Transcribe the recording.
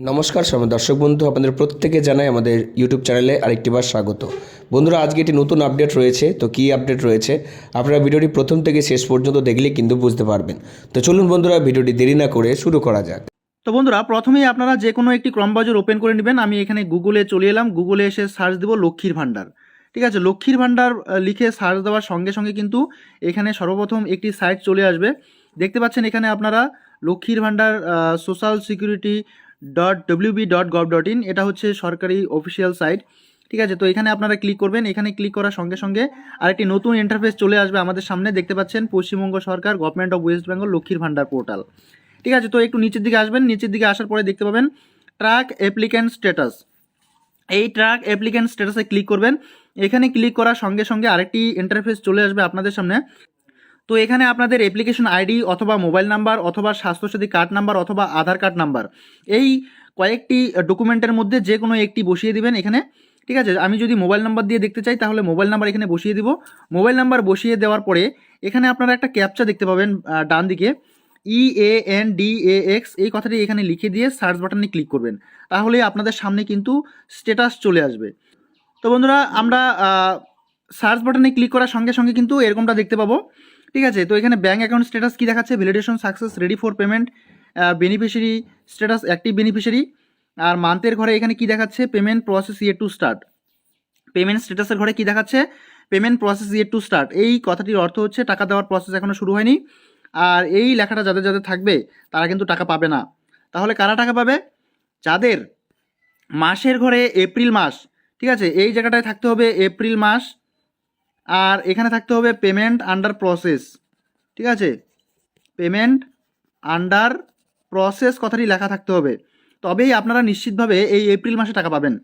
নমস্কার দর্শক বন্ধু, আপনাদের প্রত্যেকে জানাই আমাদের ইউটিউব চ্যানেলে আরেকটিবার স্বাগত। বন্ধুরা, আজকে একটি নতুন আপডেট রয়েছে। তো কী আপডেট রয়েছে আপনারা ভিডিওটি প্রথম থেকে শেষ পর্যন্ত দেখলে কিন্তু বুঝতে পারবেন। তো চলুন বন্ধুরা, ভিডিওটি দেরি না করে শুরু করা যাক। তো বন্ধুরা, প্রথমেই আপনারা যে কোনো একটি ক্রম ব্রাউজার ওপেন করে নেবেন। আমি এখানে গুগলে চলে এলাম। গুগলে এসে সার্চ দেব লক্ষ্মীর ভাণ্ডার। ঠিক আছে, লক্ষ্মীর ভাণ্ডার লিখে সার্চ দেওয়ার সঙ্গে সঙ্গে কিন্তু এখানে সর্বপ্রথম একটি সাইট চলে আসবে। দেখতে পাচ্ছেন এখানে আপনারা লক্ষ্মীর ভাণ্ডার সোশ্যাল সিকিউরিটি .wb.gov.in, এটা হচ্ছে সরকারি অফিসিয়াল সাইট। ঠিক আছে, তো এখানে আপনারা ক্লিক করবেন। এখানে ক্লিক করার সঙ্গে সঙ্গে আরেকটি নতুন ইন্টারফেস চলে আসবে আমাদের সামনে। দেখতে পাচ্ছেন পশ্চিমবঙ্গ সরকার, গভর্নমেন্ট অফ ওয়েস্ট বেঙ্গল, লক্ষ্মীর ভাণ্ডার পোর্টাল। ঠিক আছে, তো একটু নিচের দিকে আসবেন। নিচের দিকে আসার পরে দেখতে পাবেন ট্র্যাক অ্যাপ্লিক্যান্ট স্ট্যাটাস। এই ট্র্যাক অ্যাপ্লিক্যান্ট স্ট্যাটাসে ক্লিক করবেন। এখানে ক্লিক করার সঙ্গে সঙ্গে আরেকটি ইন্টারফেস চলে আসবে আপনাদের সামনে। তো এখানে আপনাদের অ্যাপ্লিকেশন আইডি অথবা মোবাইল নাম্বার অথবা স্বাস্থ্যসাথী কার্ড নাম্বার অথবা আধার কার্ড নাম্বার, এই কয়েকটি ডকুমেন্টের মধ্যে যে কোনো একটি বসিয়ে দিবেন এখানে। ঠিক আছে, আমি যদি মোবাইল নাম্বার দিয়ে দেখতে চাই তাহলে মোবাইল নাম্বার এখানে বসিয়ে দিব। মোবাইল নাম্বার বসিয়ে দেওয়ার পরে এখানে আপনারা একটা ক্যাপচা দেখতে পাবেন ডান দিকে, EANDAX, এই কথাটি এখানে লিখে দিয়ে সার্চ বাটনে ক্লিক করবেন। তাহলে আপনাদের সামনে কিন্তু স্ট্যাটাস চলে আসবে। তো বন্ধুরা, আমরা সার্চ বাটনে ক্লিক করার সঙ্গে সঙ্গে কিন্তু এরকমটা দেখতে পাবো। ঠিক আছে, তো এখানে ব্যাঙ্ক অ্যাকাউন্ট স্ট্যাটাস কী দেখাচ্ছে, validation success, ready for payment, beneficiary status active beneficiary. আর মান্থের ঘরে এখানে কি দেখাচ্ছে, payment process yet to start. Payment স্ট্যাটাসের ঘরে কি দেখাচ্ছে, payment process yet to start. এই কথাটির অর্থ হচ্ছে টাকা দেওয়ার প্রসেস এখনও শুরু হয়নি। আর এই লেখাটা যাদের যাদের থাকবে তারা কিন্তু টাকা পাবে না। তাহলে কারা টাকা পাবে? যাদের মাসের ঘরে এপ্রিল মাস, ঠিক আছে, এই জায়গাটায় থাকতে হবে এপ্রিল মাস। আর এখানে থাকতে হবে পেমেন্ট আন্ডার প্রসেস। ঠিক আছে, পেমেন্ট আন্ডার প্রসেস কথাটি লেখা থাকতে হবে। তবেই আপনারা নিশ্চিতভাবে এই এপ্রিল মাসে টাকা পাবেন।